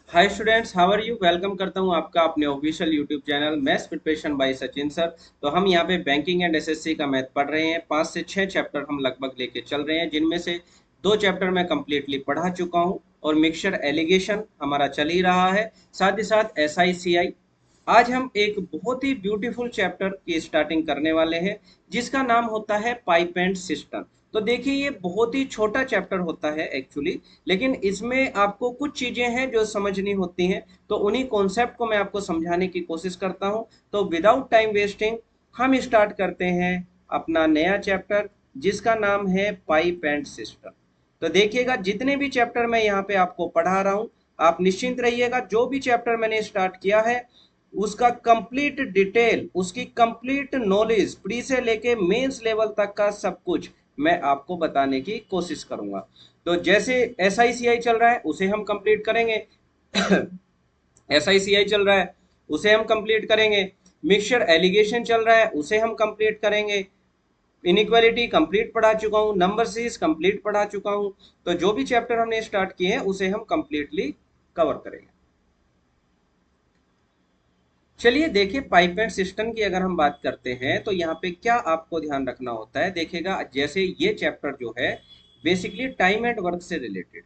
Hi students, how are you. Welcome करता हूं आपका अपने official YouTube channel maths preparation by Sachin sir. तो हम यहां पे बैंकिंग एंड एसएससी का मैथ पढ़ रहे हैं। 5 से 6 चैप्टर हम लगभग लेके चल रहे हैं, जिनमें से 2 चैप्टर मैं कंप्लीटली पढ़ा चुका हूं और मिक्सचर एलिगेशन हमारा चल ही रहा है। साथ ही साथ SICI। आज हम एक बहुत ही ब्यूटीफुल चैप्टर की स्टार्टिंग करने वाले हैं, जिसका नाम होता है पाइप एंड सिस्टम। तो देखिए, ये बहुत ही छोटा चैप्टर होता है एक्चुअली, लेकिन इसमें आपको कुछ चीजें हैं जो समझनी होती हैं। तो उन्हीं कॉन्सेप्ट को मैं आपको समझाने की कोशिश करता हूं। तो विदाउट टाइम वेस्टिंग हम स्टार्ट करते हैं अपना नया चैप्टर, जिसका नाम है पाइप एंड सिस्टम। तो देखिएगा, जितने भी चैप्टर मैं यहाँ पे आपको पढ़ा रहा हूँ, आप निश्चिंत रहिएगा। जो भी चैप्टर मैंने स्टार्ट किया है, उसका कंप्लीट डिटेल, उसकी कंप्लीट नॉलेज, प्री से लेके मेंस लेवल तक का सब कुछ मैं आपको बताने की कोशिश करूंगा। तो जैसे SICI चल रहा है उसे हम कंप्लीट करेंगे। SICI चल रहा है उसे हम कंप्लीट करेंगे। मिक्सचर एलिगेशन चल रहा है उसे हम कंप्लीट करेंगे। इनइक्वालिटी कंप्लीट पढ़ा चुका हूँ, नंबर सीरीज कंप्लीट पढ़ा चुका हूँ। तो जो भी चैप्टर हमने स्टार्ट किए हैं उसे हम कंप्लीटली कवर करेंगे। चलिए देखिए, पाइप एंड सिस्टम की अगर हम बात करते हैं तो यहाँ पे क्या आपको ध्यान रखना होता है। देखिएगा, जैसे ये चैप्टर जो है बेसिकली टाइम एंड वर्क से रिलेटेड।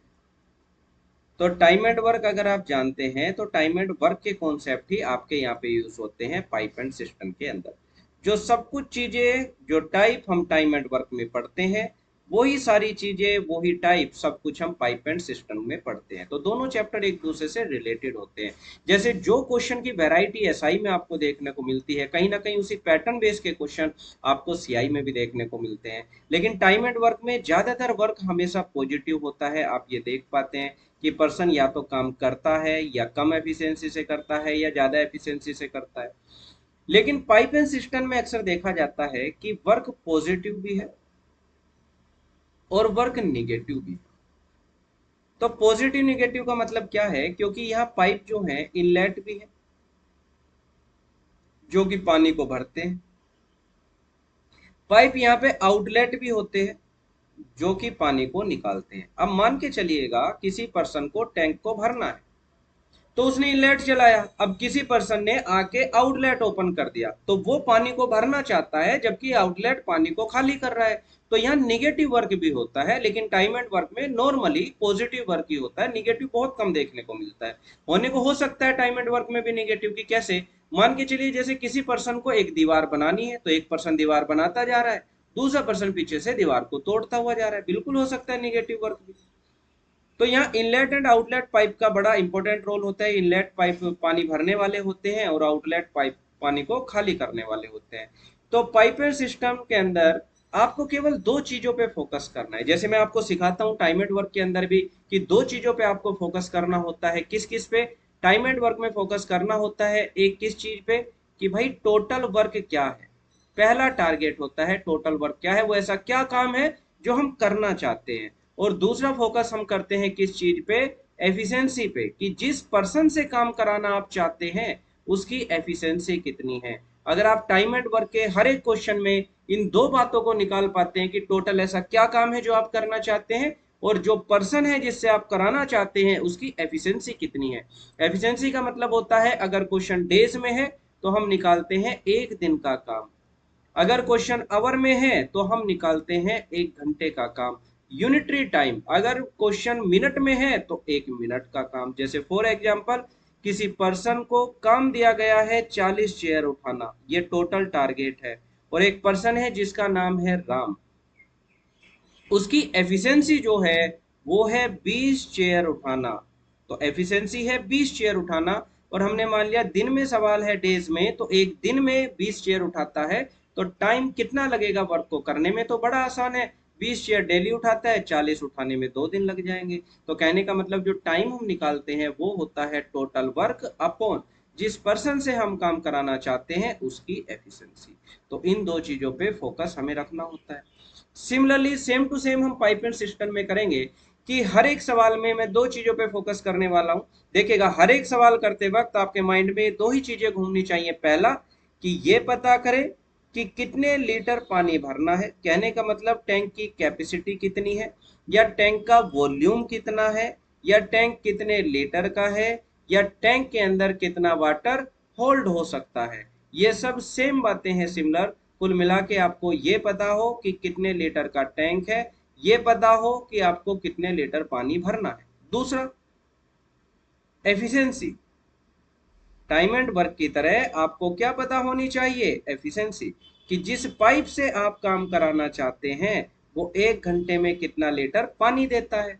तो टाइम एंड वर्क अगर आप जानते हैं तो टाइम एंड वर्क के कॉन्सेप्ट ही आपके यहाँ पे यूज होते हैं पाइप एंड सिस्टम के अंदर। जो सब कुछ चीजें, जो टाइप हम टाइम एंड वर्क में पढ़ते हैं, वही सारी चीजें, वही टाइप सब कुछ हम पाइप एंड सिस्टम में पढ़ते हैं। तो दोनों चैप्टर एक दूसरे से रिलेटेड होते हैं। जैसे जो क्वेश्चन की वैरायटी SI में आपको देखने को मिलती है, कहीं ना कहीं उसी पैटर्न बेस के क्वेश्चन आपको CI में भी देखने को मिलते हैं। लेकिन टाइम एंड वर्क में ज्यादातर वर्क हमेशा पॉजिटिव होता है। आप ये देख पाते हैं कि पर्सन या तो काम करता है या कम एफिशिएंसी से करता है या ज्यादा एफिशिएंसी से करता है। लेकिन पाइप एंड सिस्टम में अक्सर देखा जाता है कि वर्क पॉजिटिव भी है और वर्क निगेटिव भी है। तो पॉजिटिव निगेटिव का मतलब क्या है, क्योंकि यहाँ पाइप जो है इनलेट भी है, जो कि पानी को भरते हैं। पाइप यहाँ पे आउटलेट भी होते हैं, जो कि पानी को निकालते हैं। अब मान के चलिएगा किसी पर्सन को टैंक को भरना है, तो उसने इनलेट चलाया। अब किसी पर्सन ने आके आउटलेट ओपन कर दिया, तो वो पानी को भरना चाहता है जबकि आउटलेट पानी को खाली कर रहा है। तो यहाँ निगेटिव वर्क भी होता है, लेकिन टाइम एंड वर्क में नॉर्मली पॉजिटिव वर्क ही होता है, निगेटिव बहुत कम देखने को मिलता है। होने को हो सकता है टाइम एंड वर्क में भी निगेटिव की, कैसे? मान के चलिए, जैसे किसी पर्सन को एक दीवार बनानी है, तो एक पर्सन दीवार बनाता जा रहा है, दूसरा पर्सन पीछे से दीवार को तोड़ता हुआ जा रहा है। बिल्कुल हो सकता है निगेटिव वर्क भी। तो यहाँ इनलेट एंड आउटलेट पाइप का बड़ा इंपॉर्टेंट रोल होता है। इनलेट पाइप पानी भरने वाले होते हैं और आउटलेट पाइप पानी को खाली करने वाले होते हैं। तो पाइप एंड सिस्टम के अंदर आपको केवल दो चीजों पे फोकस करना है। जैसे मैं आपको सिखाता हूँ टाइम एंड वर्क के अंदर भी, कि दो चीजों पे आपको फोकस करना होता है। किस किस पे? टाइम एंड वर्क में फोकस करना होता है एक किस चीज पे, कि भाई टोटल वर्क क्या है। पहला टारगेट होता है टोटल वर्क क्या है, वो ऐसा क्या काम है जो हम करना चाहते हैं। और दूसरा फोकस हम करते हैं किस चीज पे? एफिशिएंसी पे, कि जिस पर्सन से काम कराना आप चाहते हैं उसकी एफिशिएंसी कितनी है। अगर आप टाइम एंड वर्क के हर एक क्वेश्चन में इन दो बातों को निकाल पाते हैं कि टोटल ऐसा क्या काम है जो आप करना चाहते हैं, और जो पर्सन है जिससे आप कराना चाहते हैं उसकी एफिशिएंसी कितनी है। एफिशिएंसी का मतलब होता है, अगर क्वेश्चन डेज में है तो हम निकालते हैं एक दिन का काम, अगर क्वेश्चन आवर में है तो हम निकालते हैं 1 घंटे का काम। यूनिटरी टाइम, अगर क्वेश्चन मिनट में है तो 1 मिनट का काम। जैसे फॉर एग्जांपल, किसी पर्सन को काम दिया गया है 40 चेयर उठाना, ये टोटल टारगेट है। और एक पर्सन है जिसका नाम है राम, उसकी एफिशिएंसी जो है वो है 20 चेयर उठाना। तो एफिशिएंसी है 20 चेयर उठाना, और हमने मान लिया दिन में सवाल है डेज में, तो एक दिन में 20 चेयर उठाता है। तो टाइम कितना लगेगा वर्क को करने में? तो बड़ा आसान है, 20 चेयर डेली उठाता है, 40 उठाने में 2 दिन लग जाएंगे। तो कहने का मतलब जो टाइम हम निकालते हैं वो होता है टोटल वर्क अपॉन जिस पर्सन से हम काम कराना चाहते हैं उसकी एफिशिएंसी। तो इन दो चीजों पे फोकस हमें रखना होता है। सिमिलरली सेम टू सेम हम पाइप एंड सिस्टम में करेंगे, कि हर एक सवाल में मैं दो चीजों पे फोकस करने वाला हूं। देखिएगा, हर एक सवाल करते वक्त आपके माइंड में दो ही चीजें घूमनी चाहिए। पहला, कि ये पता करें कि कितने लीटर पानी भरना है, कहने का मतलब टैंक की कैपेसिटी कितनी है, या टैंक का वॉल्यूम कितना है, या टैंक कितने लीटर का है, या टैंक के अंदर कितना वाटर होल्ड हो सकता है। ये सब सेम बातें हैं, सिमिलर। कुल मिला के आपको ये पता हो कि कितने लीटर का टैंक है, ये पता हो कि आपको कितने लीटर पानी भरना है। दूसरा, एफिशिएंसी। टाइम एंड वर्क की तरह आपको क्या पता होनी चाहिए, एफिशिएंसी, कि जिस पाइप से आप काम कराना चाहते हैं वो 1 घंटे में कितना लीटर पानी देता है,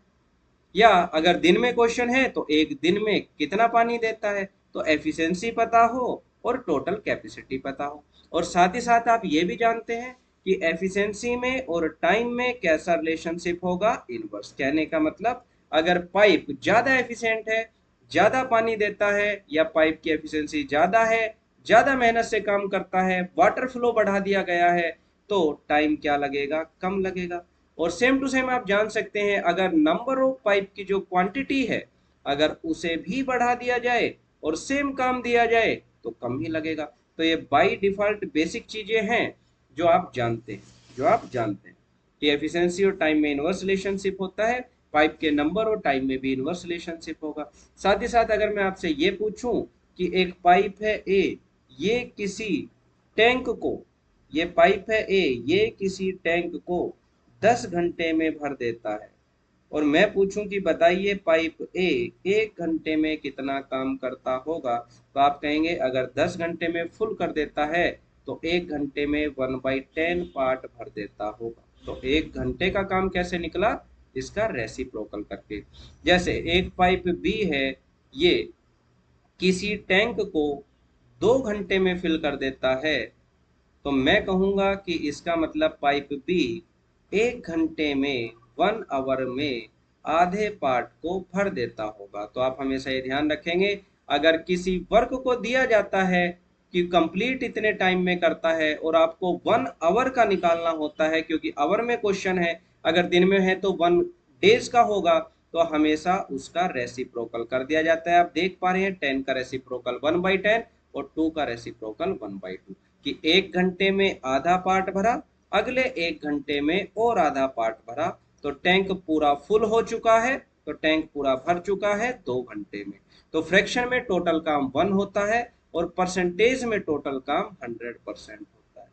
या अगर दिन में क्वेश्चन है तो एक दिन में कितना पानी देता है। तो एफिशिएंसी पता हो और टोटल कैपेसिटी पता हो, और साथ ही साथ आप ये भी जानते हैं कि एफिशिएंसी में और टाइम में कैसा रिलेशनशिप होगा, इनवर्स। कहने का मतलब, अगर पाइप ज्यादा एफिशिएंट है, ज्यादा पानी देता है, या पाइप की एफिशिएंसी ज्यादा है, ज्यादा मेहनत से काम करता है, वाटर फ्लो बढ़ा दिया गया है, तो टाइम क्या लगेगा, कम लगेगा। और सेम टू सेम आप जान सकते हैं, अगर नंबर ऑफ पाइप की जो क्वांटिटी है, अगर उसे भी बढ़ा दिया जाए और सेम काम दिया जाए तो कम ही लगेगा। तो ये बाय डिफॉल्ट बेसिक चीजें हैं जो आप जानते हैं, कि एफिशिएंसी और टाइम में इनवर्स रिलेशनशिप होता है, पाइप के नंबर और टाइम में भी इनवर्स रिलेशनशिप होगा। साथ ही साथ अगर मैं आपसे ये पूछूं कि एक पाइप है ए, ये किसी टैंक को, ये पाइप है ए, ये किसी टैंक को 10 घंटे में भर देता है, और मैं पूछूं कि बताइए पाइप ए 1 घंटे में कितना काम करता होगा, तो आप कहेंगे अगर 10 घंटे में फुल कर देता है तो 1 घंटे में 1/10 पार्ट भर देता होगा। तो 1 घंटे का काम कैसे निकला, इसका रेसिप्रोकल करके। जैसे एक पाइप बी है, ये किसी टैंक को 2 घंटे में फिल कर देता है, तो मैं कहूंगा कि इसका मतलब पाइप बी 1 घंटे में 1 आवर में आधे पार्ट को भर देता होगा। तो आप हमेशा ये ध्यान रखेंगे, अगर किसी वर्क को दिया जाता है कि कंप्लीट इतने टाइम में करता है और आपको 1 आवर का निकालना होता है, क्योंकि आवर में क्वेश्चन है, अगर दिन में है तो 1 डेज का होगा, तो हमेशा उसका रेसिप्रोकल कर दिया जाता है। आप देख पा रहे हैं 10 का रेसिप्रोकल 1/10 और 2 का रेसिप्रोकल 1/2, कि 1 घंटे में आधा पार्ट भरा, अगले 1 घंटे में और आधा पार्ट भरा, तो टैंक पूरा फुल हो चुका है, तो टैंक पूरा भर चुका है 2 घंटे में। तो फ्रैक्शन में टोटल काम 1 होता है और परसेंटेज में टोटल काम 100% होता है।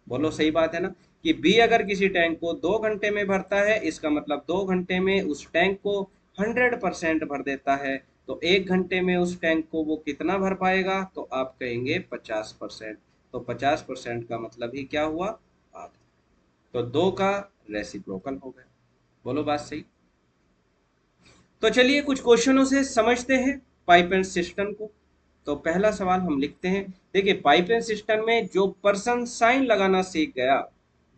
बोलो सही बात है ना, कि बी अगर किसी टैंक को 2 घंटे में भरता है, इसका मतलब 2 घंटे में उस टैंक को 100% भर देता है। तो 1 घंटे में उस टैंक को वो कितना भर पाएगा, तो आप कहेंगे 50%। तो 50% का मतलब ही क्या हुआ, आधा। तो 2 का रेसिप्रोकल हो गया। बोलो बात सही। तो चलिए कुछ क्वेश्चनों से समझते हैं पाइप एंड सिस्टम को। तो पहला सवाल हम लिखते हैं। देखिए, पाइप एंड सिस्टम में जो पर्सन साइन लगाना सीख गया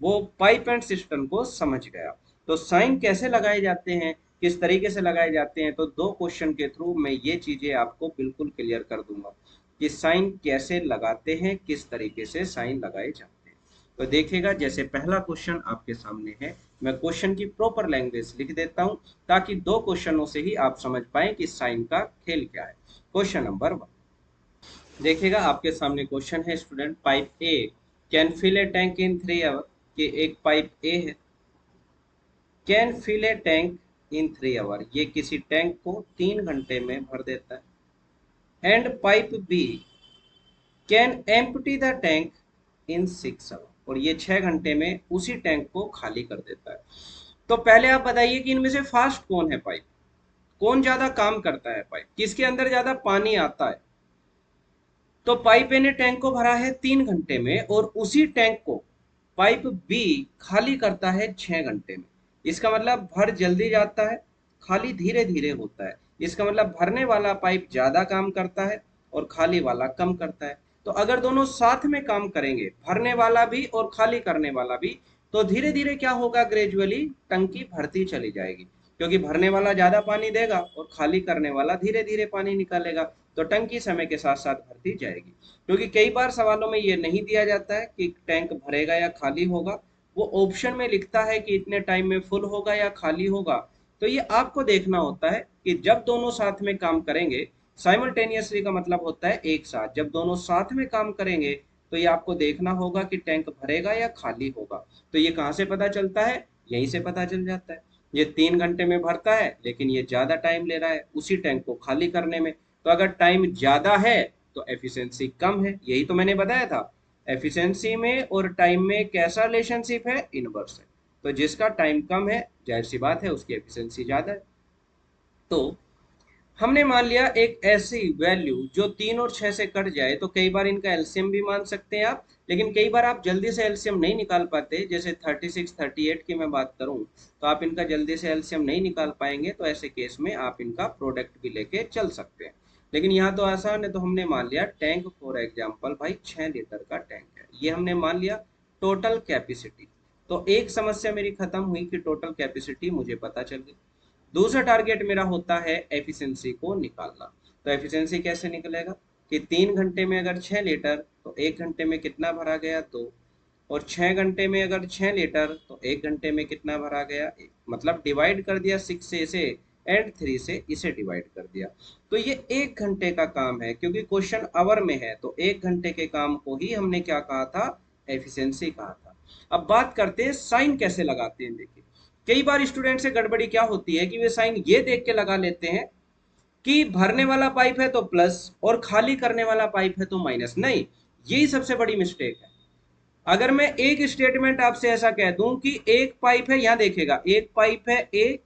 वो पाइप एंड सिस्टम को समझ गया। तो साइन कैसे लगाए जाते हैं, किस तरीके से लगाए जाते हैं, तो 2 क्वेश्चन के थ्रू मैं ये चीजें आपको बिल्कुल क्लियर कर दूंगा कि साइन कैसे लगाते हैं, किस तरीके से साइन लगाए जाते हैं। तो देखिएगा, जैसे पहला क्वेश्चन आपके सामने है, मैं क्वेश्चन की प्रॉपर लैंग्वेज लिख देता हूं ताकि 2 क्वेश्चनों से ही आप समझ पाएं कि साइन का खेल क्या है। क्वेश्चन नंबर 1, देखिएगा आपके सामने क्वेश्चन है student, pipe A can fill a tank in 3 hour, कि एक पाइप ए है, can fill a tank in 3 hour, ये किसी टैंक को 3 घंटे में भर देता है। And pipe B can empty the tank in 6 hour, और ये 6 घंटे में उसी टैंक को खाली कर देता है। तो पहले आप बताइए कि इनमें से फास्ट कौन है पाइप, कौन ज्यादा काम करता है पाइप, किसके अंदर ज्यादा पानी आता है। तो पाइप ए ने टैंक को भरा है 3 घंटे में और उसी टैंक को पाइप बी खाली करता है 6 घंटे में। इसका मतलब भर जल्दी जाता है, खाली धीरे धीरे होता है। इसका मतलब भरने वाला पाइप ज्यादा काम करता है और खाली वाला कम करता है। तो अगर दोनों साथ में काम करेंगे, भरने वाला भी और खाली करने वाला भी, तो धीरे धीरे क्या होगा, ग्रेजुअली टंकी भरती चली जाएगी, क्योंकि भरने वाला ज्यादा पानी देगा और खाली करने वाला धीरे धीरे पानी निकालेगा। तो टंकी समय के साथ साथ भरती जाएगी। क्योंकि कई बार सवालों में ये नहीं दिया जाता है कि टैंक भरेगा या खाली होगा, वो ऑप्शन में लिखता है कि इतने टाइम में फुल होगा या खाली होगा। तो ये आपको देखना होता है कि जब दोनों साथ में काम करेंगे, साइमल्टेनियसली का मतलब होता है एक साथ, जब दोनों साथ में काम करेंगे तो ये आपको देखना होगा कि टैंक भरेगा या खाली होगा। तो ये कहाँ से पता चलता है, यहीं से पता चल जाता है। ये 3 घंटे में भरता है लेकिन ये ज्यादा टाइम ले रहा है उसी टैंक को खाली करने में, तो अगर टाइम ज्यादा है तो एफिशिएंसी कम है, यही तो मैंने बताया था। एफिशिएंसी में और टाइम में कैसा रिलेशनशिप है, इनवर्स है। तो जिसका टाइम कम है जाहिर सी बात है उसकी एफिशिएंसी ज्यादा है। तो हमने मान लिया एक ऐसी वैल्यू जो 3 और 6 से कट जाए, तो कई बार इनका एलसीएम भी मान सकते हैं आप, लेकिन कई बार आप जल्दी से एलसीएम नहीं निकाल पाते, जैसे 36 38 की मैं बात करूं तो आप इनका जल्दी से एलसीएम नहीं निकाल पाएंगे, तो ऐसे केस में आप इनका प्रोडक्ट भी लेके चल सकते हैं। लेकिन यहाँ तो आसान है, तो हमने मान लिया टैंक फॉर एग्जाम्पल भाई 6 लीटर का टैंक है, ये हमने मान लिया टोटल कैपेसिटी। तो एक समस्या मेरी खत्म हुई कि टोटल कैपेसिटी मुझे पता चल गई। दूसरा टारगेट मेरा होता है एफिशिएंसी को निकालना। तो एफिशिएंसी कैसे निकलेगा कि 3 घंटे में अगर 6 लीटर तो 1 घंटे में कितना भरा गया, 2। और 6 घंटे में अगर 6 लीटर तो 1 घंटे में कितना भरा गया, 1। मतलब डिवाइड कर दिया 6 से इसे एंड 3 से इसे डिवाइड कर दिया। तो ये 1 घंटे का काम है, क्योंकि क्वेश्चन आवर में है, तो 1 घंटे के काम को ही हमने क्या कहा था, एफिशिएंसी कहा था। अब बात करते हैं साइन कैसे लगाते हैं। देखिए कई बार स्टूडेंट से गड़बड़ी क्या होती है कि वे साइन ये देख के लगा लेते हैं कि भरने वाला पाइप है तो प्लस और खाली करने वाला पाइप है तो माइनस। नहीं, यही सबसे बड़ी मिस्टेक है। अगर मैं एक स्टेटमेंट आपसे ऐसा कह दूं कि एक पाइप है, यहां देखेगा एक पाइप है ए,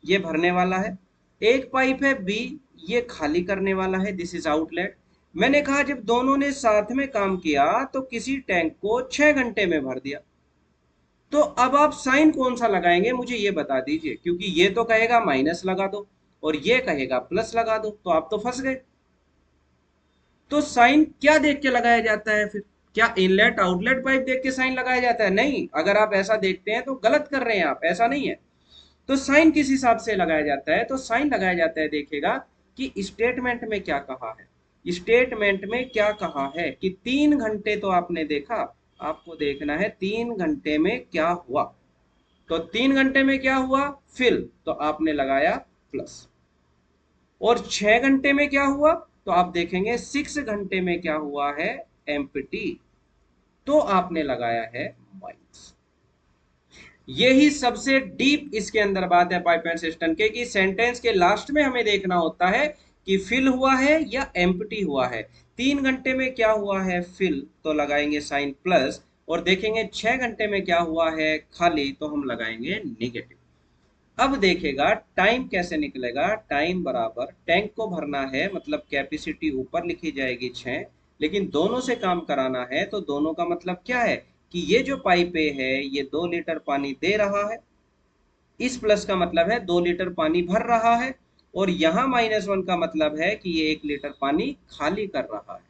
ये भरने वाला है, एक पाइप है बी, ये खाली करने वाला है, दिस इज आउटलेट। मैंने कहा जब दोनों ने साथ में काम किया तो किसी टैंक को 6 घंटे में भर दिया। तो अब आप साइन कौन सा लगाएंगे मुझे ये बता दीजिए, क्योंकि ये तो कहेगा माइनस लगा दो और ये कहेगा प्लस लगा दो, तो आप तो फंस गए। तो साइन क्या देख के लगाया जाता है फिर? क्या इनलेट आउटलेट पाइप देख के साइन लगाया जाता है? नहीं, अगर आप ऐसा देखते हैं तो गलत कर रहे हैं आप, ऐसा नहीं है। तो साइन किस हिसाब से लगाया जाता है? तो साइन लगाया जाता है, देखिएगा कि स्टेटमेंट में क्या कहा है। स्टेटमेंट में क्या कहा है कि 3 घंटे तो आपने देखा, आपको देखना है 3 घंटे में क्या हुआ। तो 3 घंटे में क्या हुआ, फिल, तो आपने लगाया प्लस। और 6 घंटे में क्या हुआ, तो आप देखेंगे 6 घंटे में क्या हुआ है, एम्प्टी, तो आपने लगाया है माइनस। यही सबसे डीप इसके अंदर बात है पाइपलाइन सिस्टम के, कि सेंटेंस के लास्ट में हमें देखना होता है कि फिल हुआ है या एम्प्टी हुआ है। 3 घंटे में क्या हुआ है, फिल, तो लगाएंगे साइन प्लस। और देखेंगे 6 घंटे में क्या हुआ है, खाली, तो हम लगाएंगे निगेटिव। अब देखेगा टाइम कैसे निकलेगा। टाइम बराबर टैंक को भरना है, मतलब कैपेसिटी ऊपर लिखी जाएगी 6, लेकिन दोनों से काम कराना है, तो दोनों का मतलब क्या है कि ये जो पाइप ए है ये 2 लीटर पानी दे रहा है, इस प्लस का मतलब है 2 लीटर पानी भर रहा है, और यहाँ -1 का मतलब है कि ये 1 लीटर पानी खाली कर रहा है।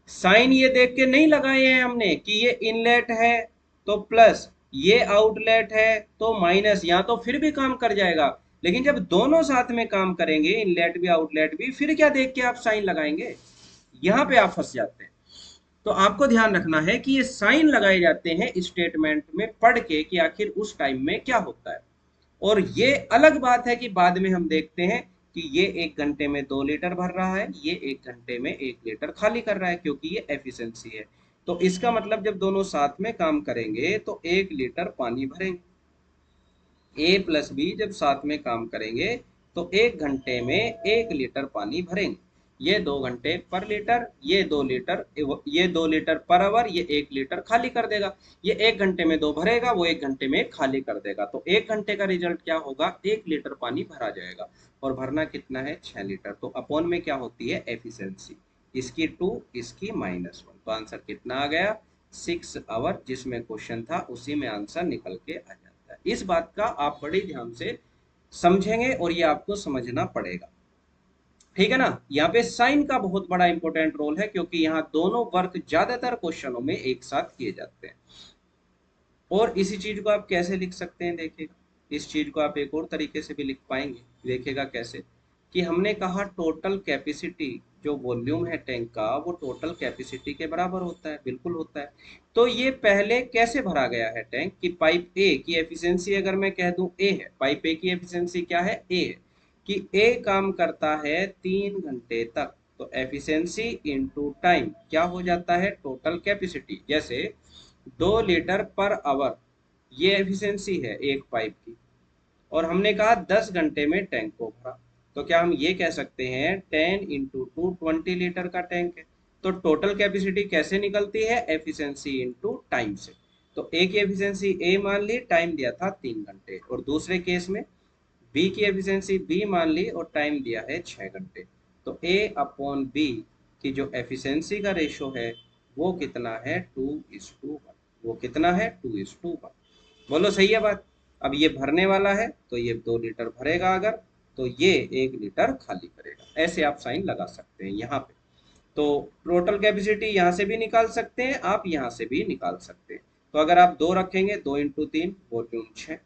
साइन ये देख के नहीं लगाए हैं हमने कि ये इनलेट है तो प्लस, ये आउटलेट है तो माइनस, यहाँ तो फिर भी काम कर जाएगा। लेकिन जब दोनों साथ में काम करेंगे, इनलेट भी आउटलेट भी, फिर क्या देख के आप साइन लगाएंगे, यहाँ पे आप फंस जाते हैं। तो आपको ध्यान रखना है कि ये साइन लगाए जाते हैं स्टेटमेंट में पढ़ के कि आखिर उस टाइम में क्या होता है। और ये अलग बात है कि बाद में हम देखते हैं कि ये 1 घंटे में 2 लीटर भर रहा है, ये 1 घंटे में 1 लीटर खाली कर रहा है, क्योंकि ये एफिशिएंसी है। तो इसका मतलब जब दोनों साथ में काम करेंगे तो 1 लीटर पानी भरेंगे। ए प्लस बी जब साथ में काम करेंगे तो 1 घंटे में 1 लीटर पानी भरेंगे। ये 2 घंटे पर लीटर, ये 2 लीटर, ये 2 लीटर पर आवर, ये 1 लीटर खाली कर देगा। ये 1 घंटे में 2 भरेगा, वो 1 घंटे में खाली कर देगा। तो 1 घंटे का रिजल्ट क्या होगा, 1 लीटर पानी भरा जाएगा। और भरना कितना है, 6 लीटर। तो अपॉन में क्या होती है, एफिशिएंसी, इसकी 2, इसकी -1। तो आंसर कितना आ गया, 6 आवर, जिसमें क्वेश्चन था उसी में आंसर निकल के आ जाता है। इस बात का आप बड़े ध्यान से समझेंगे और ये आपको समझना पड़ेगा, ठीक है ना। यहाँ पे साइन का बहुत बड़ा इंपॉर्टेंट रोल है, क्योंकि यहाँ दोनों वर्क ज्यादातर क्वेश्चनों में एक साथ किए जाते हैं। और इसी चीज को आप कैसे लिख सकते हैं, देखिएगा इस चीज को आप एक और तरीके से भी लिख पाएंगे। देखिएगा कैसे, कि हमने कहा टोटल कैपेसिटी, जो वॉल्यूम है टैंक का वो टोटल कैपेसिटी के बराबर होता है, बिल्कुल होता है। तो ये पहले कैसे भरा गया है टैंक, कि पाइप ए की एफिशिएंसी अगर मैं कह दूं ए है, पाइप ए की एफिशिएंसी क्या है, ए है, कि ए काम करता है 3 घंटे तक। तो एफिशिएंसी इनटू टाइम क्या हो जाता है, टोटल कैपेसिटी। जैसे 2 लीटर पर आवर ये एफिशिएंसी है एक पाइप की, और हमने कहा 10 घंटे में टैंक को भरा, तो क्या हम ये कह सकते हैं 10 इंटू 2 20 लीटर का टैंक है। तो टोटल कैपेसिटी कैसे निकलती है, एफिशिएंसी इंटू टाइम से। तो ए की एफिशिएंसी ए मान ली, टाइम दिया था 3 घंटे, और दूसरे केस में बी की एफिशिएंसी बी मान ली और टाइम दिया है 6 घंटे। तो ए अपॉन बी की जो एफिशिएंसी का रेशो है वो कितना है, 2:1। वो कितना है, 2:1। बोलो सही है बात। अब ये भरने वाला है तो ये 2 लीटर भरेगा, अगर तो ये 1 लीटर खाली करेगा। ऐसे आप साइन लगा सकते हैं यहाँ पे। तो टोटल कैपेसिटी यहाँ से भी निकाल सकते हैं आप, यहाँ से भी निकाल सकते हैं। तो अगर आप 2 रखेंगे, 2 × 3 वॉल्यूम 6,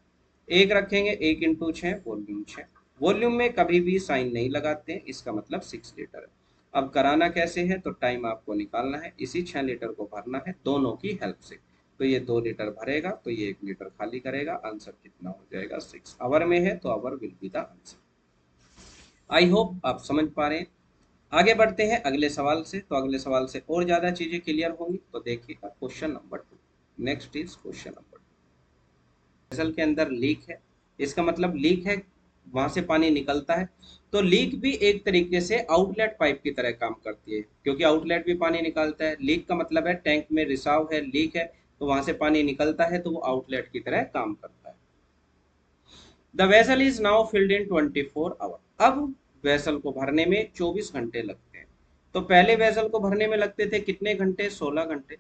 1 रखेंगे 1 × 6 वॉल्यूम 6। वॉल्यूम में कभी भी साइन नहीं लगाते हैं, इसका मतलब 6 लीटर है। अब कराना कैसे है, तो टाइम आपको निकालना है, इसी 6 लीटर को भरना है दोनों की हेल्प से। तो ये 2 लीटर भरेगा तो ये 1 लीटर खाली करेगा। आंसर कितना हो जाएगा, 6 आवर में है तो hour will be the answer. I hope आप समझ पा रहे हैं। आगे बढ़ते हैं अगले सवाल से। तो अगले सवाल से और ज्यादा चीजें क्लियर होंगी। तो देखिएगा question number 2। Next is question number 2। Vessel के अंदर लीक है, इसका मतलब लीक है, वहां से पानी निकलता है। तो लीक भी एक तरीके से आउटलेट पाइप की तरह काम करती है, क्योंकि आउटलेट भी पानी निकालता है। लीक का मतलब है टैंक में रिसाव है, लीक है, तो वहां से पानी निकलता है, तो वो आउटलेट की तरह काम करता है। The vessel is now filled in 24 hour. अब वेसल को भरने में 24 घंटे लगते हैं। तो पहले वेसल को भरने में लगते थे कितने घंटे, 16 घंटे।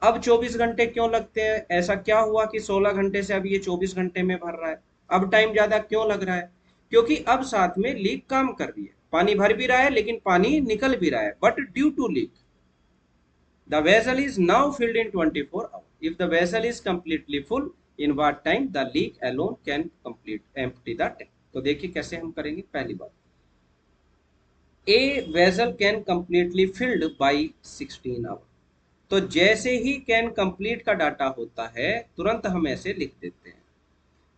अब 24 घंटे क्यों लगते हैं, ऐसा क्या हुआ कि 16 घंटे से अब ये 24 घंटे में भर रहा है, अब टाइम ज्यादा क्यों लग रहा है? क्योंकि अब साथ में लीक काम कर रही है, पानी भर भी रहा है लेकिन पानी निकल भी रहा है, but due to leak the vessel is now filled in 24 hours. If the vessel is completely full, in what time the leak alone can complete empty the tank. तो देखिए कैसे हम करेंगे। पहली बात, a vessel can completely filled by 16 hours। तो जैसे he can complete का डाटा होता है तुरंत हम ऐसे लिख देते हैं।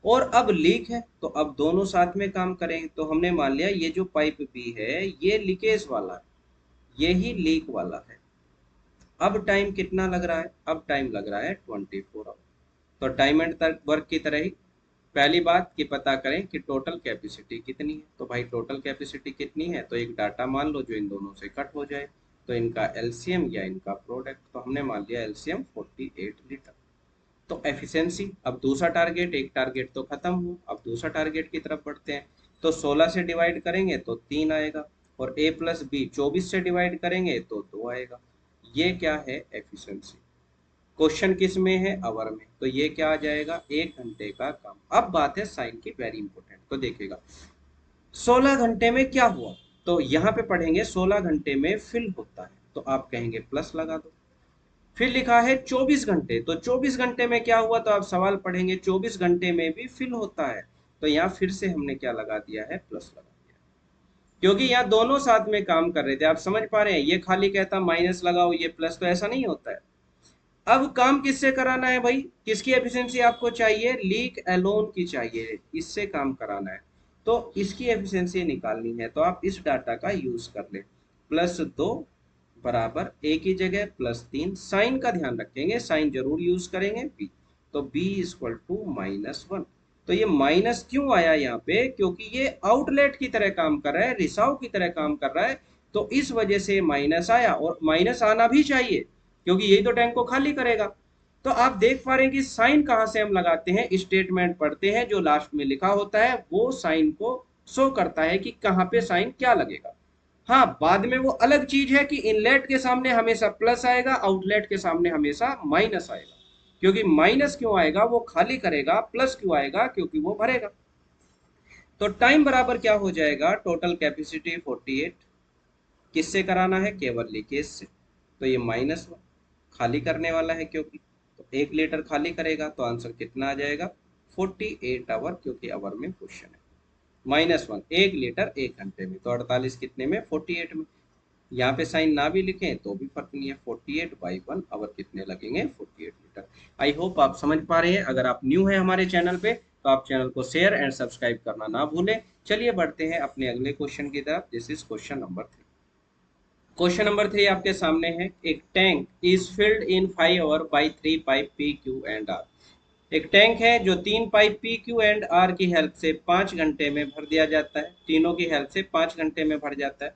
और अब लीक है तो अब दोनों साथ में काम करेंगे। तो हमने मान लिया ये जो पाइप बी है ये लीकेज वाला है, ये ही लीक वाला है। अब टाइम कितना लग रहा है, अब टाइम लग रहा है 24 आवर। तो टाइम एंड वर्क की तरह ही पहली बात कि पता करें कि टोटल कैपेसिटी कितनी है। तो भाई टोटल कैपेसिटी कितनी है, तो एक डाटा मान लो जो इन दोनों से कट हो जाए, तो इनका एलसीएम या इनका प्रोडक्ट। तो हमने मान लिया एलसीएम 48 लीटर। तो एफिशिएंसी, अब दूसरा टारगेट, एक टारगेट तो खत्म हुआ, अब दूसरा टारगेट की तरफ बढ़ते हैं। तो 16 से डिवाइड करेंगे तो 3 आएगा, और a प्लस बी 24 से डिवाइड करेंगे तो 2 आएगा। ये क्या है, एफिशिएंसी। क्वेश्चन किस में है, आवर में, तो ये क्या आ जाएगा, 1 घंटे का काम। अब बात है साइन की, वेरी इंपॉर्टेंट। तो देखिएगा 16 घंटे में क्या हुआ, तो यहाँ पे पढ़ेंगे 16 घंटे में फिल होता है, तो आप कहेंगे प्लस लगा दो। फिर लिखा है 24 घंटे, तो 24 घंटे में क्या हुआ, तो आप सवाल पढ़ेंगे 24 घंटे में भी फिल होता है, तो यहाँ फिर से हमने क्या लगा दिया है, प्लस लगा दिया, क्योंकि यहाँ दोनों साथ में काम कर रहे थे। आप समझ पा रहे हैं, ये खाली कहता माइनस लगाओ ये प्लस, तो ऐसा नहीं होता है। अब काम किससे कराना है भाई, किसकी एफिशिएंसी आपको चाहिए, लीक एलोन की चाहिए, इससे काम कराना है। तो इसकी एफिशिएंसी निकालनी है, तो आप इस डाटा का यूज कर ले। +2 बराबर ए की जगह +3, साइन का ध्यान रखेंगे, साइन जरूर यूज करेंगे बी। तो b इक्वल टू -1। तो ये माइनस क्यों आया यहाँ पे, क्योंकि ये आउटलेट की तरह काम कर रहा है, रिसाव की तरह काम कर रहा है, तो इस वजह से माइनस आया। और माइनस आना भी चाहिए क्योंकि यही तो टैंक को खाली करेगा। तो आप देख पा रहे हैं कि साइन कहां से हम लगाते हैं, स्टेटमेंट पढ़ते हैं, जो लास्ट में लिखा होता है वो साइन को शो करता है कि कहां पे साइन क्या लगेगा। हाँ, बाद में वो अलग चीज है कि इनलेट के सामने हमेशा प्लस आएगा, आउटलेट के सामने हमेशा माइनस आएगा। क्योंकि माइनस क्यों आएगा, वो खाली करेगा, प्लस क्यों आएगा, क्योंकि वो भरेगा। तो टाइम बराबर क्या हो जाएगा, टोटल कैपेसिटी 48, किससे कराना है, केवल लीकेज से। तो ये -1 खाली करने वाला है, क्योंकि तो 1 लीटर खाली करेगा, तो आंसर कितना आ जाएगा, 48 आवर, क्योंकि आवर में क्वेश्चन है। -1 1 लीटर 1 घंटे में, तो 48 कितने में, 48 में। यहाँ पे साइन ना भी लिखें तो भी फर्क नहीं है, 48/1 आवर कितने लगेंगे, 48 लीटर। आई होप आप समझ पा रहे हैं। अगर आप न्यू है हमारे चैनल पे तो आप चैनल को शेयर एंड सब्सक्राइब करना ना भूलें। चलिए बढ़ते हैं अपने अगले क्वेश्चन की तरफ। This is question number 3। Question number 3 आपके सामने है, एक tank is filled in 5 hour by 3 pipe P Q and R. एक टैंक है जो 3 pipe P Q and R की हेल्प से 5 घंटे में भर दिया जाता है, तीनों की हेल्प से 5 घंटे में भर जाता है।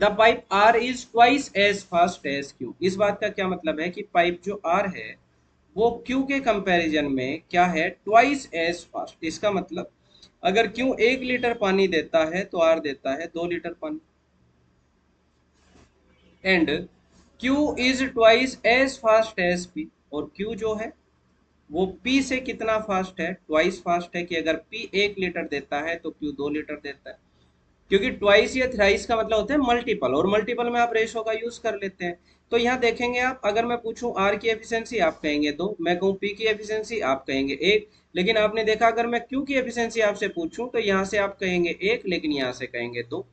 The pipe R is twice as fast as Q. इस बात का क्या मतलब है कि पाइप जो आर है वो क्यू के कंपैरिजन में क्या है, ट्वाइस एज फास्ट। इसका मतलब अगर क्यू 1 लीटर पानी देता है तो आर देता है 2 लीटर पानी। And Q is twice as fast as P, और क्यू जो है वो P से कितना फास्ट है, ट्वाइस फास्ट है। कि अगर P 1 लीटर देता है तो Q 2 लीटर देता है। क्योंकि ट्वाइस या थ्राइस का मतलब होता है मल्टीपल, और मल्टीपल में आप रेशो का यूज कर लेते हैं। तो यहाँ देखेंगे आप, अगर मैं पूछूं R की एफिशिएंसी आप कहेंगे 2, मैं कहूँ P की एफिशिएंसी आप कहेंगे 1। लेकिन आपने देखा अगर मैं Q की एफिशिएंसी आपसे पूछूं तो यहाँ से आप कहेंगे 1, लेकिन यहाँ से कहेंगे 2।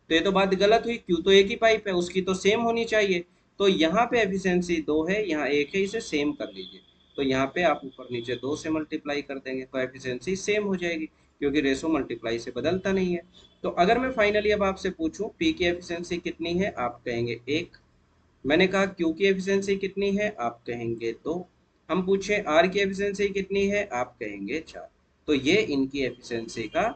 तो ये तो बात गलत हुई, Q तो एक ही पाइप है, उसकी तो सेम होनी चाहिए। तो यहाँ पे एफिशिएंसी 2 है, यहाँ 1 है, इसे सेम कर लीजिए। तो यहाँ पे आप ऊपर नीचे 2 से मल्टीप्लाई कर देंगे तो एफिशिएंसी सेम हो जाएगी, क्योंकि रेशो मल्टीप्लाई से बदलता नहीं है। तो अगर मैं फाइनली अब आपसे पूछूं P की एफिशिएंसी कितनी है, आप कहेंगे 1। मैंने कहा Q की एफिशिएंसी कितनी है, आप कहेंगे 2। हम पूछे R की एफिशिएंसी कितनी है, आप कहेंगे 4। तो ये इनकी एफिशिएंसी का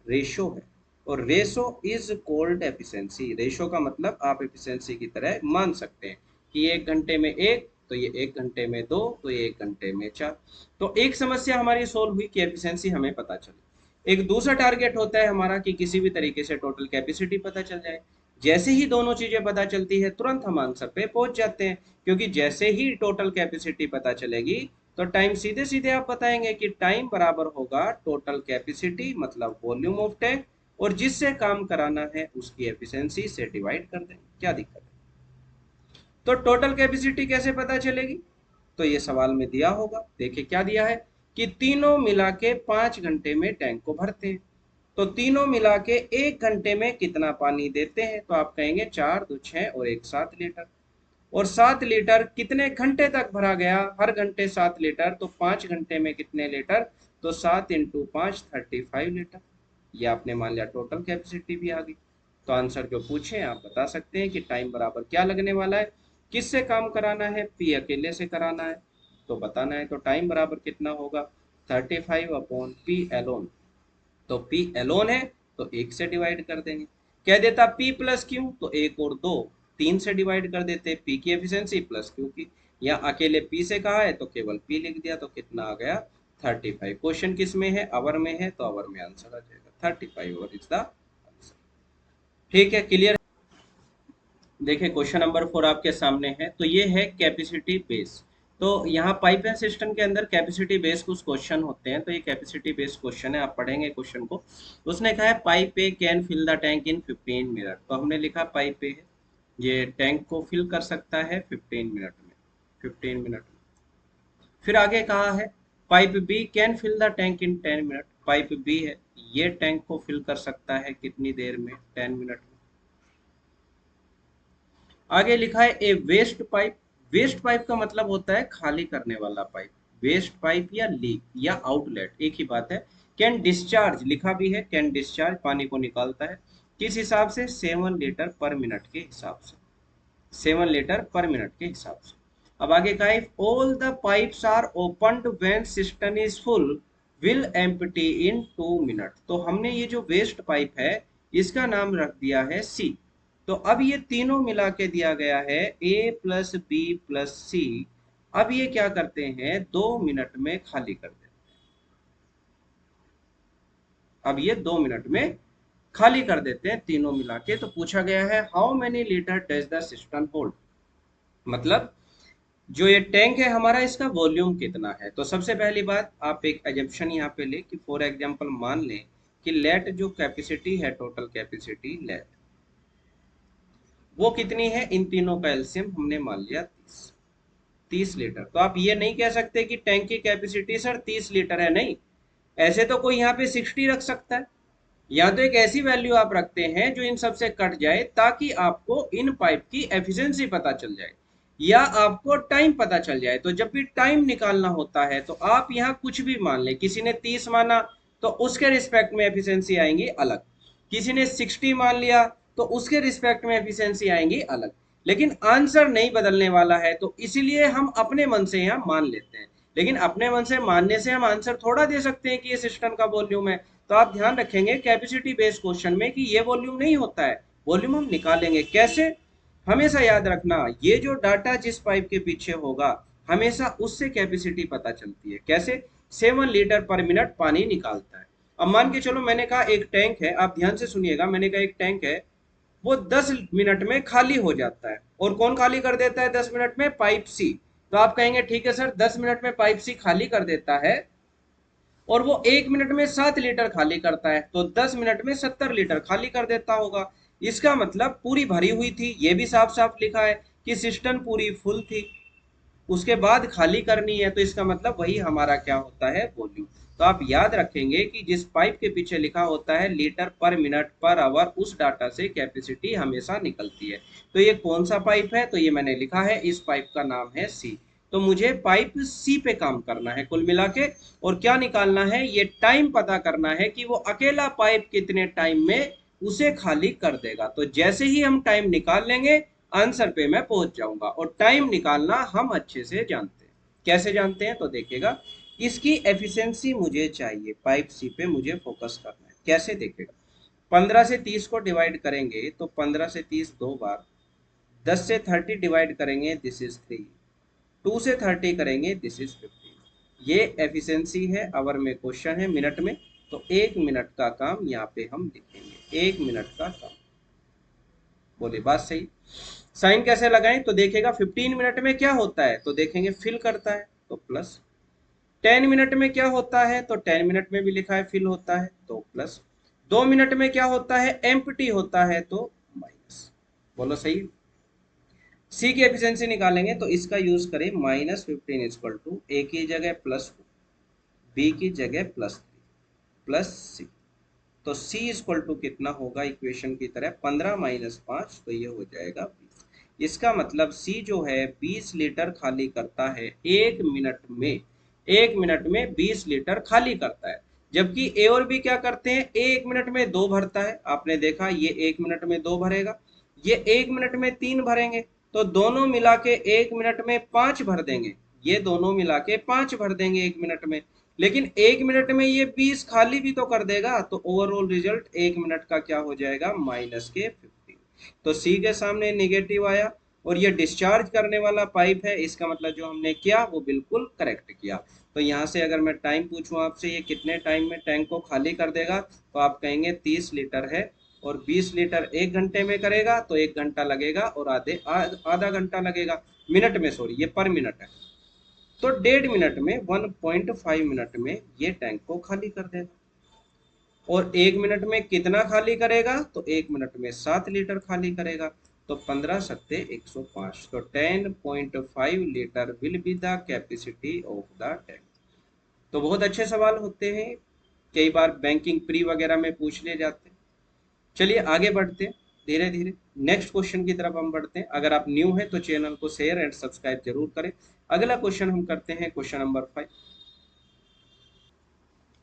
रेशो है। और ratio is cold efficiency. Ratio का मतलब आप एफिशिएंसी की तरह मान सकते हैं कि ये 1 घंटे में 1, तो ये 1 घंटे में 2, तो ये 1 घंटे में 4। तो एक समस्या हमारी सोल्व हुई कि एफिशिएंसी हमें पता चली। एक दूसरा टारगेट होता है हमारा कि किसी भी तरीके से टोटल कैपेसिटी पता चल जाए। जैसे ही दोनों चीजें पता चलती है तुरंत हम आंसर पे पहुंच जाते हैं, क्योंकि जैसे ही टोटल कैपेसिटी पता चलेगी तो टाइम सीधे सीधे आप बताएंगे कि टाइम बराबर होगा टोटल कैपेसिटी मतलब वॉल्यूम ऑफ टैंक, और जिससे काम कराना है उसकी एफिशिएंसी से डिवाइड कर देंगे। क्या दिक्कत है? तो टोटल कैपेसिटी कैसे पता चलेगी? तो ये सवाल में दिया होगा, देखिए क्या दिया है कि तीनों मिला के 5 घंटे में टैंक को भरते हैं। तो तीनों मिला के 1 घंटे में कितना पानी देते हैं, तो आप कहेंगे 4 2 6 और 1 7 लीटर। और 7 लीटर कितने घंटे तक भरा गया, हर घंटे 7 लीटर, तो 5 घंटे में कितने लीटर, तो 7 × 5 35 लीटर। ये आपने मान लिया टोटल कैपेसिटी भी आ गई। तो आंसर जो पूछे आप बता सकते हैं कि टाइम बराबर क्या लगने वाला है, किससे काम कराना है, पी अकेले से कराना है तो बताना है। तो टाइम बराबर कितना होगा, 35/P तो P एलोन है तो 1 से डिवाइड कर देंगे। कह देता P प्लस क्यू तो 1 और 2 3 से डिवाइड कर देते, P की एफिशिएंसी प्लस क्यू की। या अकेले P से कहा है तो केवल P लिख दिया, तो कितना आ गया 35। क्वेश्चन किस में है, आवर में है, तो आवर में आंसर आ जाएगा 35 आवर इज द आंसर। ठीक है, क्लियर। देखिए क्वेश्चन नंबर 4 आपके सामने है। तो ये है कैपेसिटी बेस। तो यहाँ पाइप एंड सिस्टम के अंदर कैपेसिटी बेस कुछ क्वेश्चन होते हैं, तो ये कैपेसिटी बेस क्वेश्चन है, आप पढ़ेंगे क्वेश्चन को। उसने कहा है pipe A can fill the tank in 15 minute. तो हमने लिखा पाइप ए ये टैंक को फिल कर सकता है 15 मिनट में, 15 मिनट में। फिर आगे कहा है pipe B can fill the tank in 10 minute. Pipe B है ये टैंक को फिल कर सकता है कितनी देर में, 10 मिनट में। आगे लिखा है ए वेस्ट पाइप। वेस्ट पाइप का मतलब होता है खाली करने वाला पाइप। वेस्ट पाइप या लीक या आउटलेट एक ही बात है। कैन डिस्चार्ज लिखा भी है, कैन डिस्चार्ज पानी को निकालता है किस हिसाब से, 7 लीटर पर मिनट के हिसाब से, 7 लीटर पर मिनट के हिसाब से। अब आगे का है all the pipes are opened when system is full will empty in 2 minute. तो हमने ये जो वेस्ट पाइप है इसका नाम रख दिया है सी। तो अब ये तीनों मिला के दिया गया है ए प्लस बी प्लस सी। अब ये क्या करते हैं, 2 मिनट में खाली कर देते हैं। अब ये 2 मिनट में खाली कर देते हैं तीनों मिला के। तो पूछा गया है how many litre does the system hold, मतलब जो ये टैंक है हमारा इसका वॉल्यूम कितना है। तो सबसे पहली बात आप एक एजम्पशन यहाँ पे ले कि फॉर एग्जांपल मान लें कि लेट जो कैपेसिटी है, टोटल कैपेसिटी लेट वो कितनी है, इन तीनों का एलसीएम हमने मान लिया 30 लीटर। तो आप ये नहीं कह सकते कि टैंक की कैपेसिटी सर 30 लीटर है, नहीं। ऐसे तो कोई यहाँ पे 60 रख सकता है, या तो एक ऐसी वैल्यू आप रखते हैं जो इन सबसे कट जाए ताकि आपको इन पाइप की एफिशिएंसी पता चल जाए या आपको टाइम पता चल जाए। तो जब भी टाइम निकालना होता है तो आप यहाँ कुछ भी मान लें, किसी ने 30 माना तो उसके रिस्पेक्ट में एफिशिएंसी आएंगी अलग, किसी ने 60 मान लिया तो उसके रिस्पेक्ट में एफिशिएंसी आएंगी अलग, लेकिन आंसर नहीं बदलने वाला है तो इसीलिए हम अपने मन से यहाँ मान लेते हैं। लेकिन अपने मन से मानने से हम आंसर थोड़ा दे सकते हैं कि ये सिस्टम का वॉल्यूम है। तो आप ध्यान रखेंगे कैपेसिटी बेस्ड क्वेश्चन में कि ये वॉल्यूम नहीं होता है, वॉल्यूम हम निकालेंगे कैसे। हमेशा याद रखना, ये जो डाटा जिस पाइप के पीछे होगा हमेशा उससे कैपेसिटी पता चलती है। कैसे? 7 लीटर पर मिनट पानी निकालता है। अब मान के चलो मैंने कहा एक टैंक है, आप ध्यान से सुनिएगा, मैंने कहा एक टैंक है, वो 10 मिनट में खाली हो जाता है। और कौन खाली कर देता है 10 मिनट में? पाइप सी। तो आप कहेंगे ठीक है सर, 10 मिनट में पाइप सी खाली कर देता है और वो 1 मिनट में 7 लीटर खाली करता है, तो 10 मिनट में 70 लीटर खाली कर देता होगा। इसका मतलब पूरी भरी हुई थी, ये भी साफ साफ लिखा है कि सिस्टम पूरी फुल थी, उसके बाद खाली करनी है, तो इसका मतलब वही हमारा क्या होता है? वॉल्यूम। तो आप याद रखेंगे कि जिस पाइप के पीछे लिखा होता है लीटर पर मिनट पर आवर, उस डाटा से कैपेसिटी हमेशा निकलती है। तो ये कौन सा पाइप है? तो ये मैंने लिखा है, इस पाइप का नाम है सी। तो मुझे पाइप सी पे काम करना है कुल मिला के। और क्या निकालना है? ये टाइम पता करना है कि वो अकेला पाइप कितने टाइम में उसे खाली कर देगा। तो जैसे ही हम टाइम निकाल लेंगे आंसर पे मैं पहुंच जाऊंगा। और टाइम निकालना हम अच्छे से जानते हैं। कैसे जानते हैं? तो देखिएगा, इसकी एफिशिएंसी मुझे चाहिए, पाइप सी पे मुझे फोकस करना है। कैसे? देखिएगा, 15 से 30 को डिवाइड करेंगे तो 15 से 30 दो बार, 10 से 30 डिवाइड करेंगे, दिस इज 3, 2 से 30 करेंगे, दिस इज 15। ये एफिशिएंसी है, आवर में क्वेश्चन है मिनट में, तो 1 मिनट का काम यहाँ पे हम लिखेंगे, 1 मिनट का काम। बोले बात सही। साइन कैसे लगाएं? तो देखेगा 15 मिनट में क्या होता है, तो देखेंगे फिल करता है, तो प्लस। 10 मिनट में क्या होता है, तो 10 मिनट में भी लिखा है फिल होता है, तो प्लस। 2 मिनट में क्या होता है? एम्प्टी होता है, तो माइनस। बोलो सही। सी की एफिशिएंसी निकालेंगे तो इसका यूज करें, -15 इक्वल टू ए की जगह +2, बी की जगह +3 प्लस सी। तो C इक्वल टू कितना होगा? इक्वेशन की तरह 15 - 5, तो ये हो जाएगा 20। इसका मतलब C जो है 20 लीटर खाली करता है 1 मिनट में। 1 मिनट में 20 लीटर खाली करता है। जबकि A और B क्या करते हैं? 1 मिनट में 2 भरता है। आपने देखा, ये 1 मिनट में 2 भरेगा, ये 1 मिनट में 3 भरेंगे, तो दोनों मिला के 1 मिनट में 5 भर देंगे। ये दोनों मिला के 5 भर देंगे 1 मिनट में। लेकिन 1 मिनट में ये 20 खाली भी तो कर देगा, तो ओवरऑल रिजल्ट 1 मिनट का क्या हो जाएगा? -15। तो सी के सामने नेगेटिव आया। और ये डिस्चार्ज करने वाला पाइप है, इसका मतलब जो हमने किया वो बिल्कुल करेक्ट किया। तो यहाँ से अगर मैं टाइम पूछूं आपसे, ये कितने टाइम में टैंक को खाली कर देगा, तो आप कहेंगे 30 लीटर है, और 20 लीटर 1 घंटे में करेगा, तो 1 घंटा लगेगा, और आधा घंटा लगेगा, मिनट में, सॉरी, ये पर मिनट है। तो 1.5 मिनट में, 1.5 मिनट में ये टैंक को खाली कर देगा। और 1 मिनट में कितना खाली करेगा? तो 1 मिनट में 7 लीटर खाली करेगा। तो 15 सत्ते 105, तो 10.5 litre will be the capacity of the tank. तो बहुत अच्छे सवाल होते हैं, कई बार बैंकिंग प्री वगैरह में पूछ लिए जाते हैं। चलिए आगे बढ़ते हैं धीरे धीरे, नेक्स्ट क्वेश्चन की तरफ हम बढ़ते हैं। अगर आप न्यू हैं तो चैनल को शेयर एंड सब्सक्राइब जरूर करें। अगला क्वेश्चन हम करते हैं, question number 5।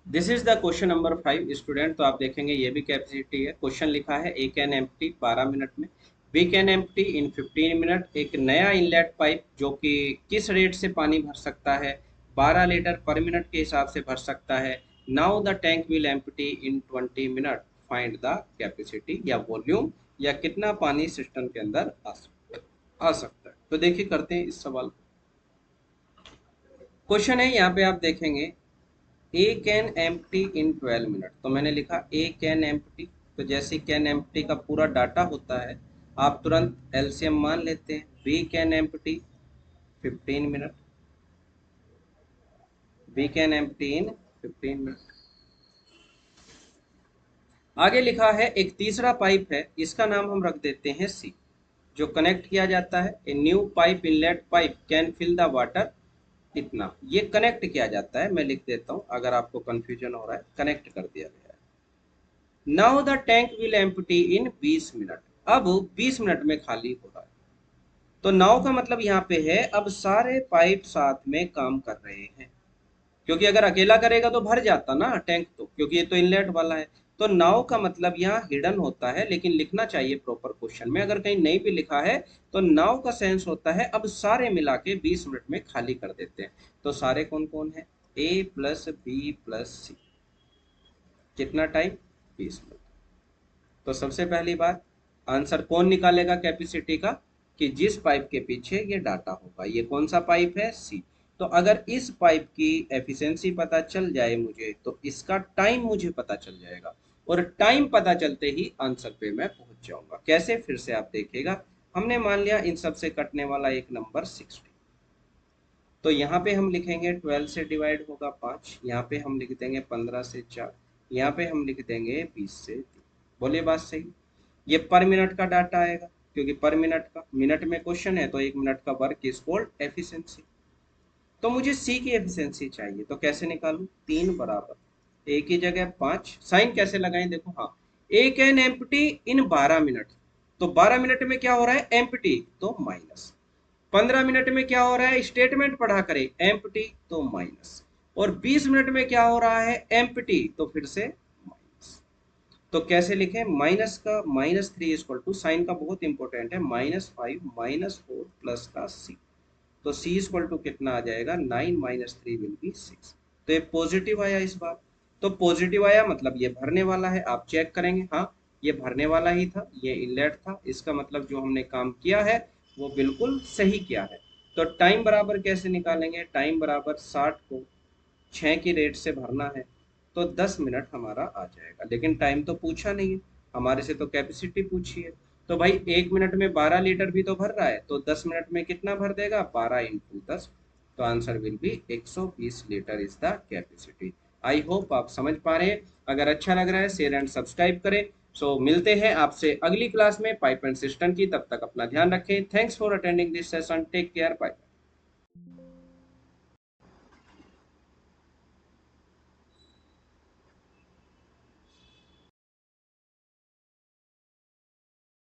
This is the question number 5 student. तो आप देखेंगे ये भी कैपेसिटी है। क्वेश्चन लिखा है ए कैन एम्प्टी 12 मिनट में, B can empty in 15 minute. एक नया इनलेट पाइप जो कि किस रेट से पानी भर सकता है? 12 लीटर पर मिनट के हिसाब से भर सकता है। Now the tank will empty in 20 minute, find the capacity या वॉल्यूम, या कितना पानी सिस्टम के अंदर आ सकता है। तो देखिए करते हैं इस सवाल को। क्वेश्चन है, यहाँ पे आप देखेंगे ए कैन एम्प्टी इन 12 मिनट। तो मैंने लिखा ए कैन एम्प्टी, तो जैसे कैन एम्प्टी का पूरा डाटा होता है आप तुरंत एलसीएम मान लेते हैं। B can empty 15 minute, B can empty in 15 minute. आगे लिखा है एक तीसरा पाइप है, इसका नाम हम रख देते हैं सी, जो कनेक्ट किया जाता है। A new pipe inlet pipe can fill the water, इतना ये कनेक्ट किया जाता है। मैं लिख देता हूं, अगर आपको कंफ्यूजन हो रहा है, कनेक्ट कर दिया गया है। Now the tank will empty in 20 minute. अब 20 मिनट में खाली हो रहा है। तो नाउ का मतलब यहाँ पे है अब सारे पाइप साथ में काम कर रहे हैं, क्योंकि अगर अकेला करेगा तो भर जाता ना टैंक, तो क्योंकि ये तो इनलेट वाला है। तो नाउ का मतलब यहाँ हिडन होता है, लेकिन लिखना चाहिए प्रॉपर क्वेश्चन में। अगर कहीं नहीं भी लिखा है तो नाउ का सेंस होता है अब सारे मिला के 20 मिनट में खाली कर देते हैं। तो सारे कौन कौन है, ए प्लस बी प्लस सी, कितना टाइम, 20 मिनट। तो सबसे पहली बात, आंसर कौन निकालेगा कैपेसिटी का, कि जिस पाइप के पीछे ये डाटा होगा। ये कौन सा पाइप है, सी। तो अगर इस पाइप की एफिशिएंसी पता चल जाए मुझे तो इसका टाइम मुझे पता चल जाएगा, और टाइम पता चलते ही आंसर पे मैं पहुंच जाऊंगा। कैसे, फिर से आप देखिएगा। हमने मान लिया इन सब से कटने वाला एक नंबर 60, तो यहाँ पे हम लिखेंगे 12 से डिवाइड होगा 5, यहाँ पे हम लिख देंगे 15 से 4, यहाँ पे हम लिख देंगे 20 से 3। बोलिए बात सही। ये पर मिनट का डाटा आएगा, क्योंकि पर मिनट का, मिनट में क्वेश्चन है तो 1 मिनट का वर्क इज कॉल्ड एफिशिएंसी। तो मुझे सी की एफिशिएंसी चाहिए, तो कैसे निकालूं, 3 बराबर ए की जगह 5, साइन कैसे लगाएं, देखो, हाँ, ए कैन एम्प्टी इन 12 मिनट। तो 12 मिनट में क्या हो रहा है, एम्प्टी, तो माइनस। 15 मिनट में क्या हो रहा है, स्टेटमेंट पढ़ा करें, एम्प्टी, तो माइनस। और 20 मिनट में क्या हो रहा है, एम्प्टी, तो फिर से माइनस। तो कैसे लिखें, माइनस का -3 इक्वल टू, साइन का बहुत इंपॉर्टेंट है, -5 -4 प्लस का सी। तो सी इक्वल टू कितना आ जाएगा, 9 -3 विल बी 6। तो ये पॉजिटिव आया इस बार। तो पॉजिटिव आया मतलब ये भरने वाला है, आप चेक करेंगे, हाँ ये भरने वाला ही था, ये इनलेट था, इसका मतलब जो हमने काम किया है वो बिल्कुल सही किया है। तो टाइम बराबर कैसे निकालेंगे, टाइम बराबर 60 को 6 की रेट से भरना है, तो 10 मिनट हमारा आ जाएगा। लेकिन टाइम तो पूछा नहीं है हमारे से, तो कैपेसिटी पूछी है। तो भाई 1 मिनट में 12 लीटर भी तो भर रहा है, तो 10 मिनट में कितना भर देगा, 12 × 10। तो answer will be 120 litre is the capacity. I hope आप समझ पा रहे हैं। अगर अच्छा लग रहा है शेयर एंड सब्सक्राइब करें। सो मिलते हैं आपसे अगली क्लास में पाइप एंड सिस्टम की, तब तक अपना ध्यान रखें। Thanks for attending this session, take care, bye.